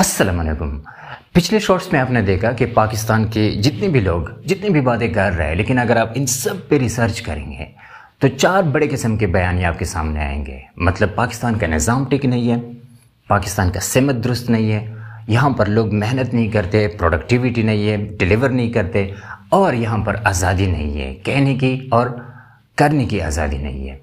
अस्सलाम वालेकुम। पिछले शॉर्ट्स में आपने देखा कि पाकिस्तान के जितने भी लोग जितनी भी बातें कर रहे हैं, लेकिन अगर आप इन सब पे रिसर्च करेंगे तो चार बड़े किस्म के बयान आपके सामने आएंगे। मतलब पाकिस्तान का निज़ाम ठीक नहीं है, पाकिस्तान का सिमत दुरुस्त नहीं है, यहाँ पर लोग मेहनत नहीं करते, प्रोडक्टिविटी नहीं है, डिलीवर नहीं करते, और यहाँ पर आज़ादी नहीं है, कहने की और करने की आज़ादी नहीं है।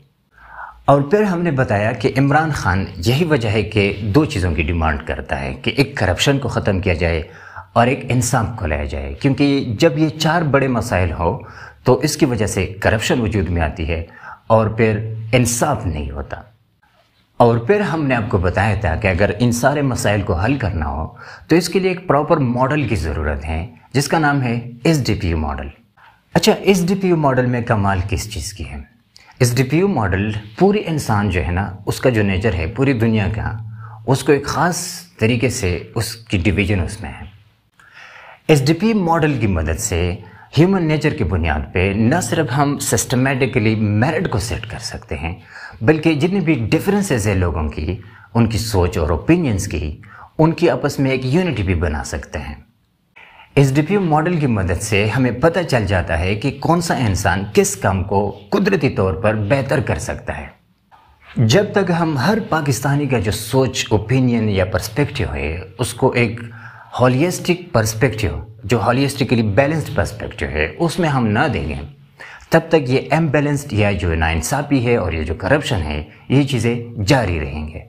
और फिर हमने बताया कि इमरान खान यही वजह है कि दो चीज़ों की डिमांड करता है कि एक करप्शन को ख़त्म किया जाए और एक इंसाफ को लाया जाए, क्योंकि जब ये चार बड़े मसाइल हो तो इसकी वजह से करप्शन वजूद में आती है और फिर इंसाफ नहीं होता। और फिर हमने आपको बताया था कि अगर इन सारे मसाइल को हल करना हो तो इसके लिए एक प्रॉपर मॉडल की ज़रूरत है, जिसका नाम है SDPU मॉडल। अच्छा, SDPU मॉडल में कमाल किस चीज़ की है? SDPU मॉडल पूरी इंसान जो है ना, उसका जो नेचर है पूरी दुनिया का, उसको एक ख़ास तरीके से उसकी डिवीज़न उसमें है। SDPU मॉडल की मदद से ह्यूमन नेचर की बुनियाद पे न सिर्फ हम सिस्टमेटिकली मेरिट को सेट कर सकते हैं, बल्कि जितनी भी डिफरेंसेस है लोगों की, उनकी सोच और ओपिनियंस की, उनकी आपस में एक यूनिटी भी बना सकते हैं। SDPU मॉडल की मदद से हमें पता चल जाता है कि कौन सा इंसान किस काम को कुदरती तौर पर बेहतर कर सकता है। जब तक हम हर पाकिस्तानी का जो सोच, ओपिनियन या पर्सपेक्टिव है, उसको एक होलिस्टिक पर्सपेक्टिव, जो होलिस्टिकली बैलेंस्ड पर्सपेक्टिव है, उसमें हम ना देंगे, तब तक ये इम्बैलेंस्ड या जो नाइंसाफ़ी है और ये जो करप्शन है, ये चीज़ें जारी रहेंगे।